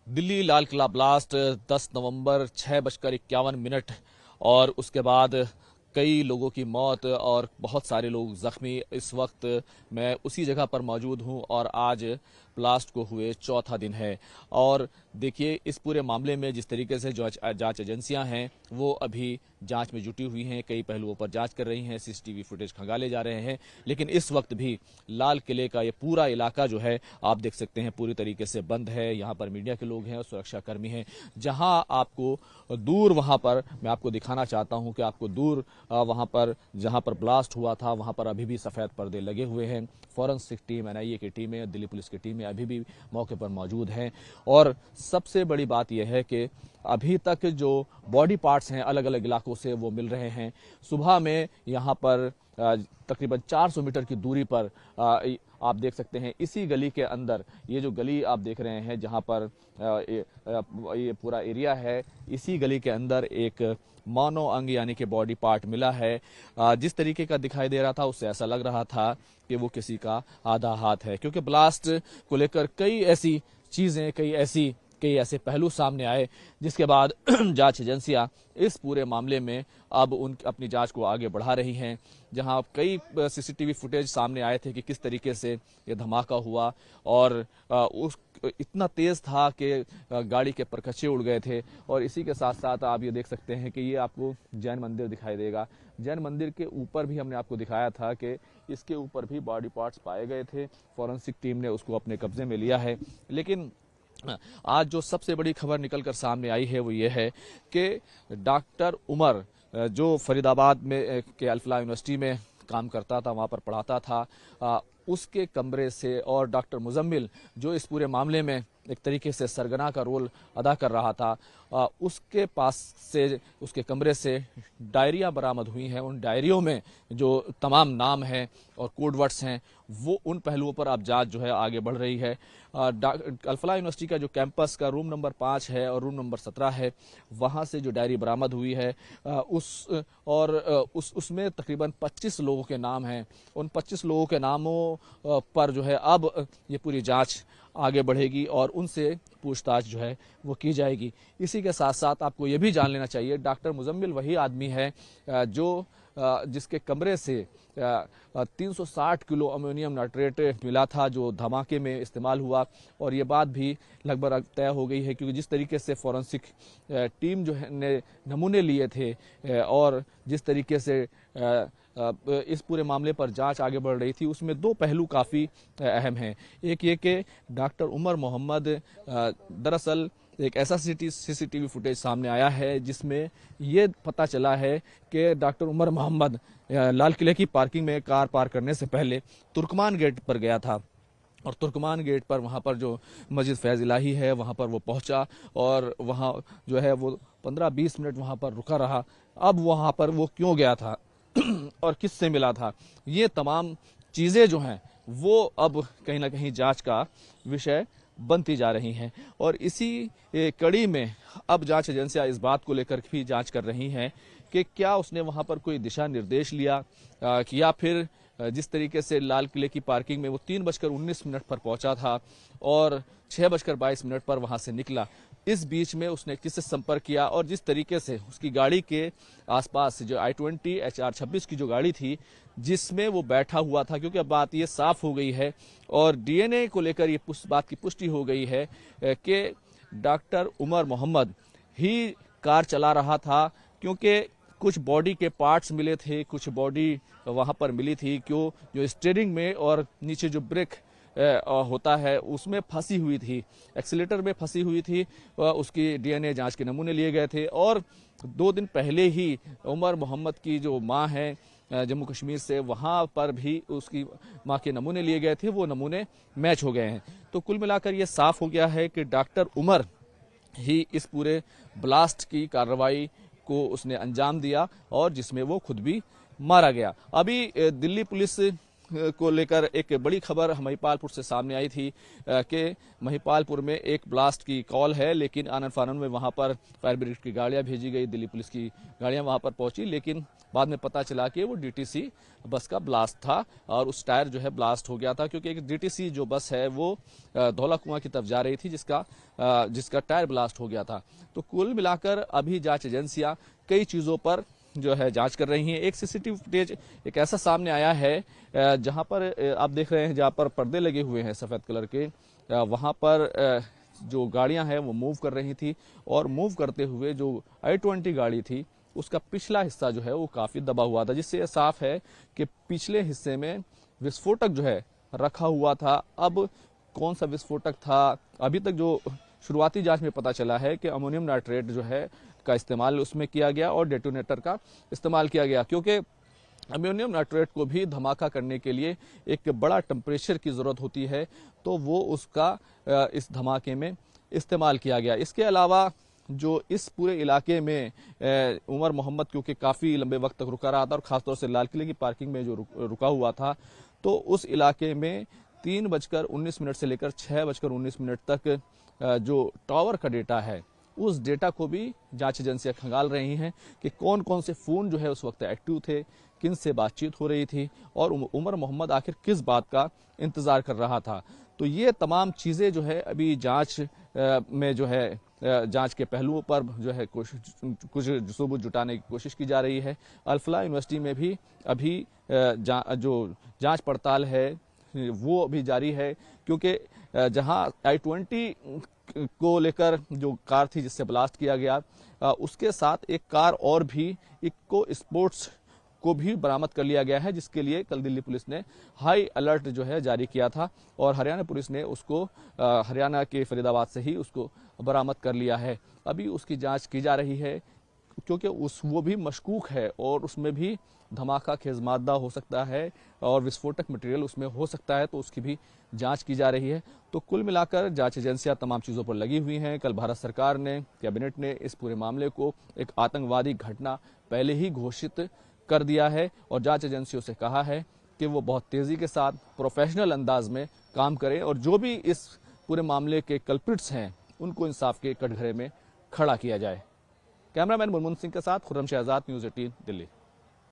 Delhi Lal Qila blast 10 नवंबर 6:51 और उसके बाद कई लोगों की मौत और बहुत सारे लोग जख्मी। इस वक्त मैं उसी जगह पर मौजूद हूं और आज ब्लास्ट को हुए चौथा दिन है। और देखिए, इस पूरे मामले में जिस तरीके से जांच एजेंसियां हैं वो अभी जांच में जुटी हुई हैं, कई पहलुओं पर जांच कर रही हैं, सीसीटीवी फुटेज खंगाले जा रहे हैं। लेकिन इस वक्त भी लाल किले का ये पूरा इलाका जो है आप देख सकते हैं पूरी तरीके से बंद है। यहाँ पर मीडिया के लोग हैं और सुरक्षाकर्मी हैं। जहां आपको दूर वहां पर मैं आपको दिखाना चाहता हूं कि आपको दूर वहां पर जहां पर ब्लास्ट हुआ था वहां पर अभी भी सफेद पर्दे लगे हुए हैं। फॉरेंसिक टीम, एनआईए की टीमें, दिल्ली पुलिस की टीमें अभी भी मौके पर मौजूद हैं। और सबसे बड़ी बात यह है कि अभी तक जो बॉडी पार्ट्स हैं अलग अलग इलाकों से वो मिल रहे हैं। सुबह में यहाँ पर तकरीबन 400 मीटर की दूरी पर आप देख सकते हैं इसी गली के अंदर, ये जो गली आप देख रहे हैं जहां पर ये पूरा एरिया है, इसी गली के अंदर एक मानव अंग यानी कि बॉडी पार्ट मिला है। जिस तरीके का दिखाई दे रहा था उससे ऐसा लग रहा था कि वो किसी का आधा हाथ है, क्योंकि ब्लास्ट को लेकर कई ऐसी चीजें, कई ऐसे पहलू सामने आए जिसके बाद जांच एजेंसियां इस पूरे मामले में अब अपनी जांच को आगे बढ़ा रही हैं। जहां कई सीसीटीवी फुटेज सामने आए थे कि किस तरीके से ये धमाका हुआ और उस इतना तेज था कि गाड़ी के परखच्चे उड़ गए थे। और इसी के साथ साथ आप ये देख सकते हैं कि ये आपको जैन मंदिर दिखाई देगा। जैन मंदिर के ऊपर भी हमने आपको दिखाया था कि इसके ऊपर भी बॉडी पार्ट्स पाए गए थे। फॉरेंसिक टीम ने उसको अपने कब्जे में लिया है। लेकिन आज जो सबसे बड़ी खबर निकलकर सामने आई है वो ये है कि डॉक्टर उमर, जो फरीदाबाद में के अल्फला यूनिवर्सिटी में काम करता था, वहाँ पर पढ़ाता था, उसके कमरे से, और डॉक्टर मुजम्मिल जो इस पूरे मामले में एक तरीके से सरगना का रोल अदा कर रहा था, उसके पास से, उसके कमरे से डायरियां बरामद हुई हैं। उन डायरियों में जो तमाम नाम हैं और कोडवर्ड्स हैं वो उन पहलुओं पर अब जांच जो है आगे बढ़ रही है। अल्फला यूनिवर्सिटी का जो कैंपस का रूम नंबर 5 है और रूम नंबर 17 है, वहाँ से जो डायरी बरामद हुई है उसमें तकरीबन 25 लोगों के नाम हैं। उन 25 लोगों के नामों पर जो है अब ये पूरी जांच आगे बढ़ेगी और उनसे पूछताछ जो है वो की जाएगी। इसी के साथ साथ आपको ये भी जान लेना चाहिए, डॉक्टर मुजम्मिल वही आदमी है जो जिसके कमरे से 360 किलो अमोनियम नाइट्रेट मिला था जो धमाके में इस्तेमाल हुआ। और ये बात भी लगभग तय हो गई है, क्योंकि जिस तरीके से फॉरेंसिक टीम जो है ने नमूने लिए थे और जिस तरीके से इस पूरे मामले पर जांच आगे बढ़ रही थी, उसमें दो पहलू काफ़ी अहम हैं। एक ये कि डॉक्टर उमर मोहम्मद, दरअसल एक ऐसा सीसीटीवी फुटेज सामने आया है जिसमें ये पता चला है कि डॉक्टर उमर मोहम्मद लाल किले की पार्किंग में कार पार्क करने से पहले तुर्कमान गेट पर गया था और तुर्कमान गेट पर वहाँ पर जो मस्जिद फैज़ इलाही है वहाँ पर वो पहुँचा और वहाँ जो है वो 15-20 मिनट वहाँ पर रुका रहा। अब वहाँ पर वो क्यों गया था और किससे मिला था, ये तमाम चीज़ें जो हैं वो अब कहीं ना कहीं जांच का विषय बनती जा रही हैं। और इसी कड़ी में अब जांच एजेंसियां इस बात को लेकर भी जांच कर रही हैं कि क्या उसने वहां पर कोई दिशा निर्देश लिया कि या फिर जिस तरीके से लाल किले की पार्किंग में वो 3:19 पर पहुंचा था और 6:22 पर वहां से निकला, इस बीच में उसने किससे संपर्क किया और जिस तरीके से उसकी गाड़ी के आसपास जो i20 HR26 की जो गाड़ी थी जिसमें वो बैठा हुआ था, क्योंकि अब बात ये साफ हो गई है और डीएनए को लेकर ये बात की पुष्टि हो गई है कि डॉक्टर उमर मोहम्मद ही कार चला रहा था, क्योंकि कुछ बॉडी के पार्ट्स मिले थे, कुछ बॉडी वहां पर मिली थी क्यों जो स्टीयरिंग में और नीचे जो ब्रेक होता है उसमें फंसी हुई थी, एक्सीलेटर में फंसी हुई थी। उसकी डीएनए जांच के नमूने लिए गए थे और 2 दिन पहले ही उमर मोहम्मद की जो मां है जम्मू कश्मीर से, वहां पर भी उसकी मां के नमूने लिए गए थे, वो नमूने मैच हो गए हैं। तो कुल मिलाकर ये साफ हो गया है कि डॉक्टर उमर ही इस पूरे ब्लास्ट की कार्रवाई को उसने अंजाम दिया और जिसमें वो खुद भी मारा गया। अभी दिल्ली पुलिस को लेकर एक बड़ी खबर महिपालपुर से सामने आई थी कि महिपालपुर में एक ब्लास्ट की कॉल है, लेकिन आनन फानन में वहां पर फायर ब्रिगेड की गाड़ियां भेजी गई, दिल्ली पुलिस की गाड़ियां वहां पर पहुंची, लेकिन बाद में पता चला कि वो डीटीसी बस का ब्लास्ट था और उस टायर जो है ब्लास्ट हो गया था, क्योंकि एक डीटीसी जो बस है वो धौला कुआं की तरफ जा रही थी, जिसका टायर ब्लास्ट हो गया था। तो कुल मिलाकर अभी जांच एजेंसियां कई चीजों पर जो है जांच कर रही हैं। एक सीसीटीवी फुटेज एक ऐसा सामने आया है जहां पर आप देख रहे हैं, जहां पर पर्दे लगे हुए हैं सफेद कलर के, वहां पर जो गाड़ियां हैं वो मूव कर रही थी और मूव करते हुए जो i20 गाड़ी थी उसका पिछला हिस्सा जो है वो काफी दबा हुआ था, जिससे यह साफ है कि पिछले हिस्से में विस्फोटक जो है रखा हुआ था। अब कौन सा विस्फोटक था, अभी तक जो शुरुआती जांच में पता चला है कि अमोनियम नाइट्रेट जो है का इस्तेमाल उसमें किया गया और डेटोनेटर का इस्तेमाल किया गया, क्योंकि अमोनियम नाइट्रेट को भी धमाका करने के लिए एक बड़ा टेम्परेचर की ज़रूरत होती है, तो वो उसका इस धमाके में इस्तेमाल किया गया। इसके अलावा जो इस पूरे इलाके में उमर मोहम्मद क्योंकि काफ़ी लंबे वक्त तक रुका रहा था और ख़ासतौर से लाल किले की पार्किंग में जो रुका हुआ था, तो उस इलाके में 3:19 से लेकर 6:19 तक जो टावर का डेटा है उस डेटा को भी जांच एजेंसियां खंगाल रही हैं कि कौन कौन से फ़ोन जो है उस वक्त एक्टिव थे, किन से बातचीत हो रही थी और उमर मोहम्मद आखिर किस बात का इंतज़ार कर रहा था। तो ये तमाम चीज़ें जो है अभी जांच में जो है जांच के पहलुओं पर जो है कुछ सबूत जुटाने की कोशिश की जा रही है। अल-फलाह यूनिवर्सिटी में भी अभी जो जांच पड़ताल है वो अभी जारी है, क्योंकि जहां i20 को लेकर जो कार थी जिससे ब्लास्ट किया गया, उसके साथ एक कार और भी इको स्पोर्ट्स को भी बरामद कर लिया गया है, जिसके लिए कल दिल्ली पुलिस ने हाई अलर्ट जो है जारी किया था और हरियाणा पुलिस ने उसको हरियाणा के फरीदाबाद से ही उसको बरामद कर लिया है। अभी उसकी जांच की जा रही है, क्योंकि वो भी मशकूक है और उसमें भी धमाका खेज मादा हो सकता है और विस्फोटक मटेरियल उसमें हो सकता है, तो उसकी भी जांच की जा रही है। तो कुल मिलाकर जांच एजेंसियां तमाम चीज़ों पर लगी हुई हैं। कल भारत सरकार ने, कैबिनेट ने इस पूरे मामले को एक आतंकवादी घटना पहले ही घोषित कर दिया है और जांच एजेंसियों से कहा है कि वो बहुत तेज़ी के साथ प्रोफेशनल अंदाज में काम करें और जो भी इस पूरे मामले के कल्प्रिट्स हैं उनको इंसाफ के कटघरे में खड़ा किया जाए। कैमरामैन मुनमुन सिंह के साथ खुर्रम शहजाद, न्यूज़ 18 दिल्ली।